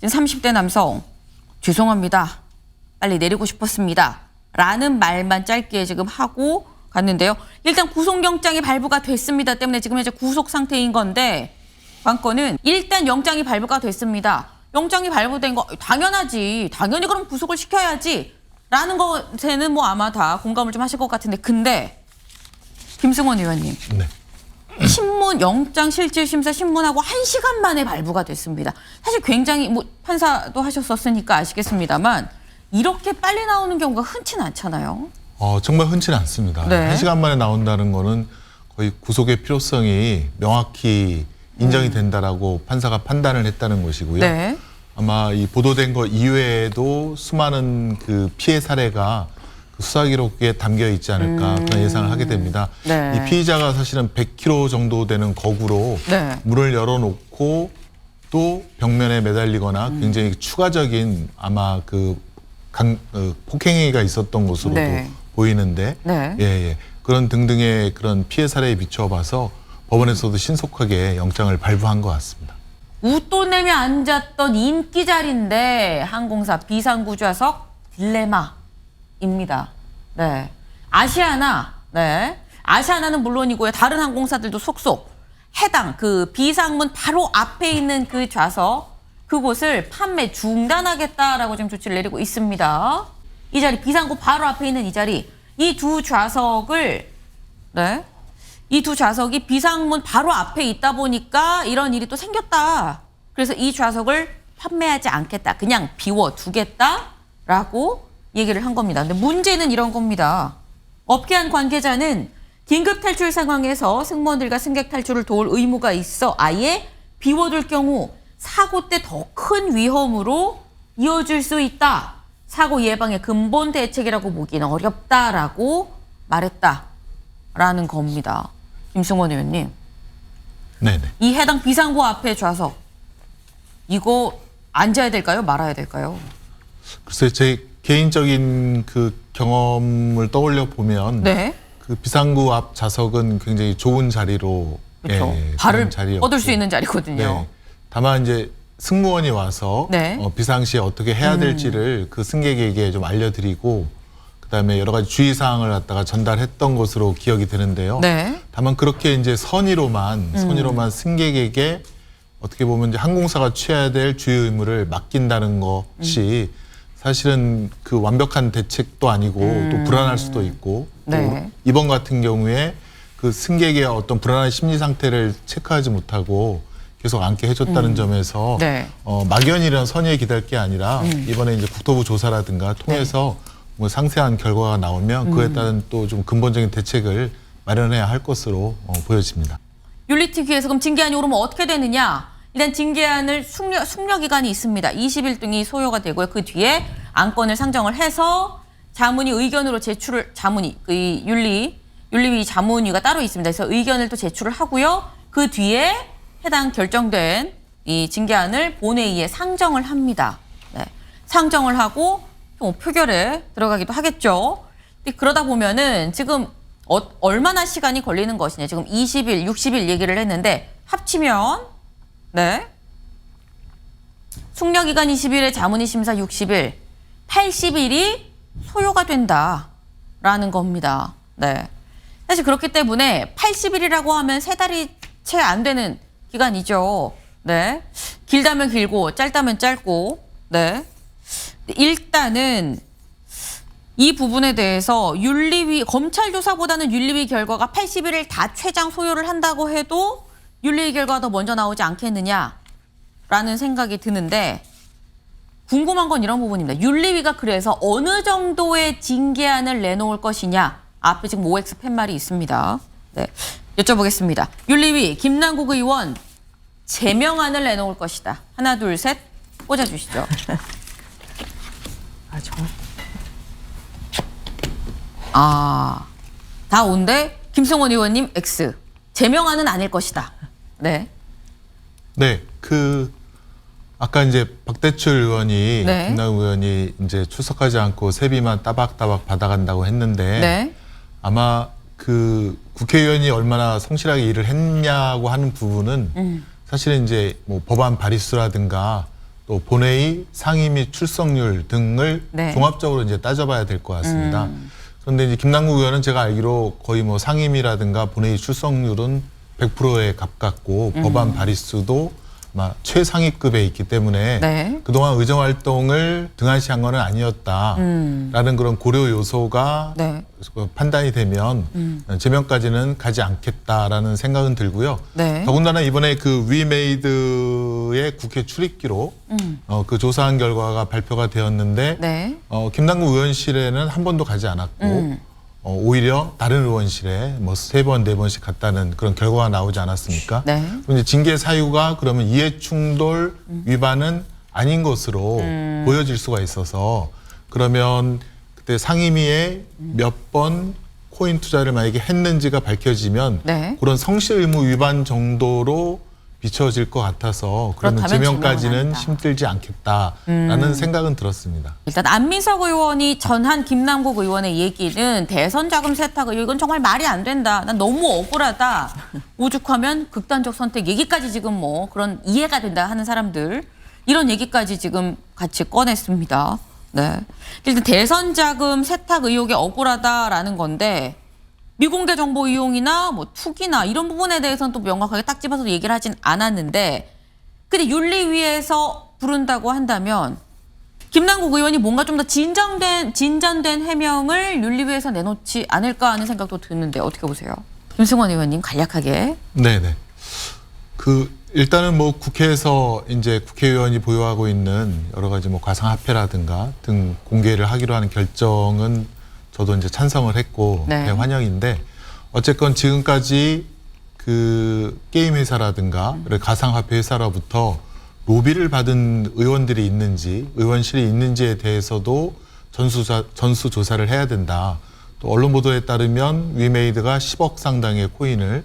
30대 남성 죄송합니다. 빨리 내리고 싶었습니다. 라는 말만 짧게 지금 하고 갔는데요. 일단 구속영장이 발부가 됐습니다. 때문에 지금 현재 구속 상태인 건데 관건은 일단 영장이 발부가 됐습니다. 영장이 발부된 거 당연하지. 당연히 그럼 구속을 시켜야지. 라는 것에는 뭐 아마 다 공감을 좀 하실 것 같은데 근데 김승원 의원님. 네. 신문 영장 실질 심사 신문하고 1시간 만에 발부가 됐습니다. 사실 굉장히 뭐 판사도 하셨었으니까 아시겠습니다만 이렇게 빨리 나오는 경우가 흔치는 않잖아요. 정말 흔치는 않습니다. 네. 1시간 만에 나온다는 거는 거의 구속의 필요성이 명확히 인정이 된다라고 판사가 판단을 했다는 것이고요. 네. 아마 이 보도된 거 이외에도 수많은 그 피해 사례가 그 수사 기록에 담겨 있지 않을까 그런 예상을 하게 됩니다. 네. 이 피의자가 사실은 100kg 정도 되는 거구로 네. 문을 열어놓고 또 벽면에 매달리거나 굉장히 추가적인 아마 폭행행위가 있었던 것으로도 네. 보이는데 네. 예. 그런 등등의 그런 피해 사례에 비춰봐서 법원에서도 신속하게 영장을 발부한 것 같습니다. 웃돈 내며 앉았던 인기 자리인데 항공사 비상구 좌석 딜레마입니다. 네. 아시아나, 네. 아시아나는 물론이고요. 다른 항공사들도 속속 해당 그 비상문 바로 앞에 있는 그 좌석 그곳을 판매 중단하겠다라고 지금 조치를 내리고 있습니다. 이 자리 비상구 바로 앞에 있는 이 자리 이 두 좌석을 네. 이 두 좌석이 비상문 바로 앞에 있다 보니까 이런 일이 또 생겼다. 그래서 이 좌석을 판매하지 않겠다. 그냥 비워두겠다라고 얘기를 한 겁니다. 근데 문제는 이런 겁니다. 업계한 관계자는 긴급 탈출 상황에서 승무원들과 승객 탈출을 도울 의무가 있어 아예 비워둘 경우 사고 때 더 큰 위험으로 이어질 수 있다. 사고 예방의 근본 대책이라고 보기는 어렵다라고 말했다라는 겁니다. 김승원 의원님. 네네. 이 해당 비상구 앞에 좌석 이거 앉아야 될까요? 말아야 될까요? 글쎄 제 개인적인 그 경험을 떠올려 보면 네. 그 비상구 앞 좌석은 굉장히 좋은 자리로 그렇죠. 발을 뻗을 수 있는 자리거든요. 네. 다만 이제 승무원이 와서 네. 비상시에 어떻게 해야 될지를 그 승객에게 좀 알려드리고 그다음에 여러 가지 주의사항을 갖다가 전달했던 것으로 기억이 되는데요. 네. 다만 그렇게 이제 선의로만 승객에게 어떻게 보면 이제 항공사가 취해야 될 주의 의무를 맡긴다는 것이 사실은 그 완벽한 대책도 아니고 또 불안할 수도 있고 네. 또 이번 같은 경우에 그 승객의 어떤 불안한 심리 상태를 체크하지 못하고 계속 앉게 해줬다는 점에서 네. 막연히 이런 선의에 기댈 게 아니라 이번에 이제 국토부 조사라든가 통해서 뭐 상세한 결과가 나오면 그에 따른 또 좀 근본적인 대책을 마련해야 할 것으로 보여집니다. 윤리특위에서 그럼 징계안이 오르면 어떻게 되느냐? 일단 징계안을 숙려 기간이 있습니다. 20일 등이 소요가 되고요. 그 뒤에 안건을 상정을 해서 자문위 의견으로 제출을 윤리위 자문위가 따로 있습니다. 그래서 의견을 또 제출을 하고요. 그 뒤에 해당 결정된 이 징계안을 본회의에 상정을 합니다. 네. 상정을 하고 표결에 들어가기도 하겠죠. 그러다 보면은 지금 얼마나 시간이 걸리는 것이냐. 지금 20일, 60일 얘기를 했는데 합치면 네. 숙려기간 20일에 자문위 심사 60일, 80일이 소요가 된다라는 겁니다. 네. 사실 그렇기 때문에 80일이라고 하면 3달이 채 안 되는 기간이죠. 네. 길다면 길고 짧다면 짧고 네. 일단은 이 부분에 대해서 윤리위 검찰 조사보다는 윤리위 결과가 80일을 다 최장 소요를 한다고 해도 윤리위 결과가 더 먼저 나오지 않겠느냐라는 생각이 드는데 궁금한 건 이런 부분입니다. 윤리위가 그래서 어느 정도의 징계안을 내놓을 것이냐. 앞에 지금 OX 팻말이 있습니다. 네, 여쭤보겠습니다. 윤리위 김남국 의원 제명안을 내놓을 것이다. 하나, 둘, 셋 꽂아주시죠. 다 온데 김승원 의원님 X. 제명안은 아닐 것이다. 네. 네, 아까 이제 박대출 의원이 네. 김남국 의원이 이제 출석하지 않고 세비만 따박따박 받아간다고 했는데 네. 아마 그 국회의원이 얼마나 성실하게 일을 했냐고 하는 부분은 사실은 이제 뭐 법안 발의수라든가 또 본회의 상임위 출석률 등을 네. 종합적으로 이제 따져봐야 될 것 같습니다. 그런데 이제 김남국 의원은 제가 알기로 거의 뭐 상임위라든가 본회의 출석률은 100%에 가깝고 법안 발의수도 아마 최상위급에 있기 때문에 네. 그동안 의정 활동을 등한시한 건 아니었다라는 그런 고려 요소가 네. 판단이 되면 제명까지는 가지 않겠다라는 생각은 들고요. 네. 더군다나 이번에 그 위메이드의 국회 출입기록 그 조사한 결과가 발표가 되었는데 네. 김남국 의원실에는 한 번도 가지 않았고 오히려 다른 의원실에 뭐 3번, 4번씩 갔다는 그런 결과가 나오지 않았습니까? 네. 그럼 이제 징계 사유가 그러면 이해충돌 위반은 아닌 것으로 보여질 수가 있어서 그러면 그때 상임위에 몇 번 코인 투자를 만약에 했는지가 밝혀지면 네. 그런 성실 의무 위반 정도로 비춰질 것 같아서 그러면 그렇다면 제명까지는 제명은 아니다. 힘들지 않겠다라는 생각은 들었습니다. 일단 안민석 의원이 전한 김남국 의원의 얘기는 대선 자금 세탁 의혹 이건 정말 말이 안 된다. 난 너무 억울하다. 오죽하면 극단적 선택 얘기까지 지금 뭐 그런 이해가 된다 하는 사람들 이런 얘기까지 지금 같이 꺼냈습니다. 네. 일단 대선 자금 세탁 의혹이 억울하다라는 건데 미공개 정보 이용이나 뭐 투기나 이런 부분에 대해서는 또 명확하게 딱 집어서 얘기를 하진 않았는데 근데 윤리위에서 부른다고 한다면 김남국 의원이 뭔가 좀 더 진전된 해명을 윤리위에서 내놓지 않을까 하는 생각도 드는데 어떻게 보세요? 김승원 의원님 간략하게. 네네. 일단은 뭐 국회에서 이제 국회의원이 보유하고 있는 여러 가지 뭐 가상화폐라든가 등 공개를 하기로 하는 결정은 저도 이제 찬성을 했고 네. 대환영인데 어쨌건 지금까지 그 게임 회사라든가 가상화폐 회사로부터 로비를 받은 의원들이 있는지 의원실이 있는지에 대해서도 전수조사를 해야 된다. 또 언론 보도에 따르면 위메이드가 10억 상당의 코인을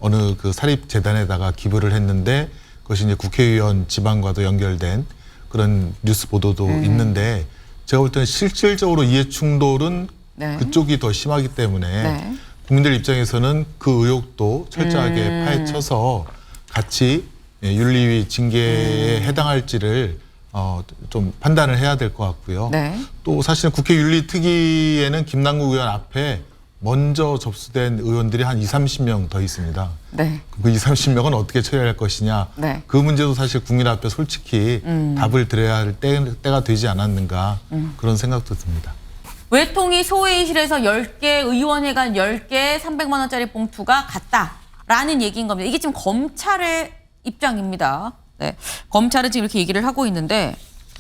어느 그 사립재단에다가 기부를 했는데 그것이 이제 국회의원 지방과도 연결된 그런 뉴스 보도도 있는데 제가 볼 때는 실질적으로 이해충돌은 네. 그쪽이 더 심하기 때문에 네. 국민들 입장에서는 그 의혹도 철저하게 파헤쳐서 같이 윤리위 징계에 해당할지를 좀 판단을 해야 될 것 같고요. 네. 또 사실 국회 윤리특위에는 김남국 의원 앞에 먼저 접수된 의원들이 한 30명 더 있습니다. 네. 그 30명은 어떻게 처리할 것이냐. 네. 그 문제도 사실 국민 앞에 솔직히 답을 드려야 할 때가 되지 않았는가 그런 생각도 듭니다. 외통위 소회의실에서 10개 의원회관 10개 300만 원짜리 봉투가 갔다라는 얘기인 겁니다. 이게 지금 검찰의 입장입니다. 네. 검찰은 지금 이렇게 얘기를 하고 있는데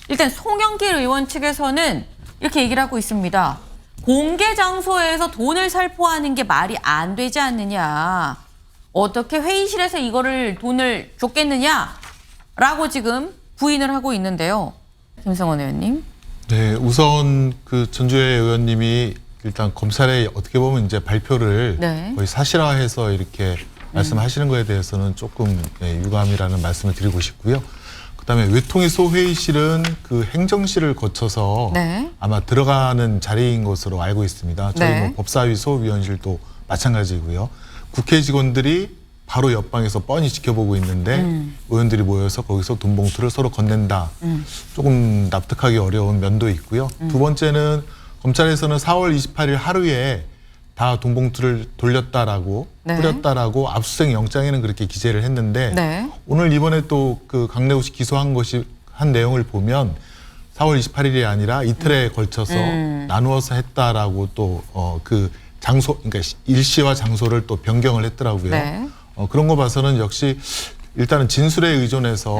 일단 송영길 의원 측에서는 이렇게 얘기를 하고 있습니다. 공개 장소에서 돈을 살포하는 게 말이 안 되지 않느냐. 어떻게 회의실에서 이거를 돈을 줬겠느냐라고 지금 부인을 하고 있는데요. 김승원 의원님. 네, 우선 그 전주혜 의원님이 일단 검찰에 어떻게 보면 이제 발표를 네. 거의 사실화해서 이렇게 말씀하시는 거에 대해서는 조금 유감이라는 말씀을 드리고 싶고요. 그다음에 외통위 소회의실은 그 행정실을 거쳐서 네. 아마 들어가는 자리인 것으로 알고 있습니다. 저희 네. 뭐 법사위 소위원실도 마찬가지고요. 국회 직원들이 바로 옆방에서 뻔히 지켜보고 있는데 의원들이 모여서 거기서 돈 봉투를 서로 건넨다. 조금 납득하기 어려운 면도 있고요. 두 번째는 검찰에서는 4월 28일 하루에 다 돈 봉투를 돌렸다라고 네. 뿌렸다라고 압수수색 영장에는 그렇게 기재를 했는데 네. 오늘 이번에 또 그 강내우 씨 기소한 것이 한 내용을 보면 4월 28일이 아니라 이틀에 걸쳐서 나누어서 했다라고 또 그 장소 그러니까 일시와 장소를 또 변경을 했더라고요. 네. 그런 거 봐서는 역시 일단은 진술에 의존해서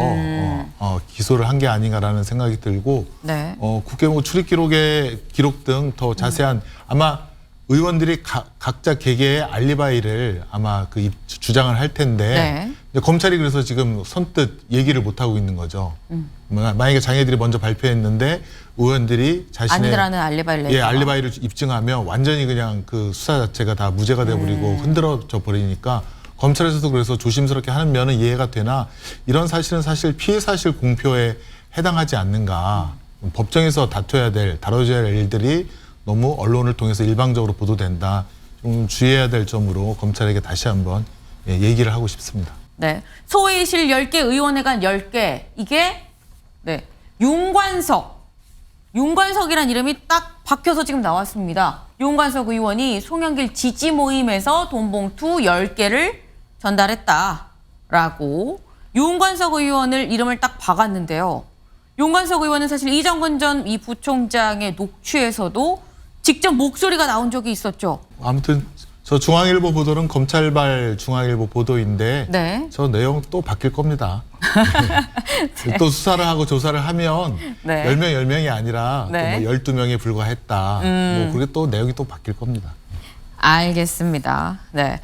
기소를 한 게 아닌가라는 생각이 들고 네. 국회 뭐 출입 기록의 기록 등 더 자세한 아마 의원들이 각자 개개의 알리바이를 아마 주장을 할 텐데 네. 이제 검찰이 그래서 지금 선뜻 얘기를 못 하고 있는 거죠. 만약에 자기들이 먼저 발표했는데 의원들이 자신의 아니라는 알리바이를 알리바이를 입증하면 완전히 그냥 그 수사 자체가 다 무죄가 돼버리고 흔들어져 버리니까 검찰에서도 그래서 조심스럽게 하는 면은 이해가 되나 이런 사실은 사실 피해 사실 공표에 해당하지 않는가. 법정에서 다뤄져야 할 일들이 너무 언론을 통해서 일방적으로 보도된다. 좀 주의해야 될 점으로 검찰에게 다시 한번 얘기를 하고 싶습니다. 네. 소회의실 10개, 의원회관 10개. 이게 네. 윤관석이란 이름이 딱 박혀서 지금 나왔습니다. 윤관석 의원이 송영길 지지 모임에서 돈봉투 10개를 전달했다라고 윤관석 의원을 이름을 딱 박았는데요. 윤관석 의원은 사실 이정근 전 이 부총장의 녹취에서도 직접 목소리가 나온 적이 있었죠. 아무튼 저 중앙일보 보도는 검찰발 중앙일보 보도인데 네. 저 내용 또 바뀔 겁니다. 또 수사를 하고 조사를 하면 네. 10명, 10명이 아니라 네. 또 뭐 12명에 불과했다. 뭐 그게 또 내용이 또 바뀔 겁니다. 알겠습니다. 네.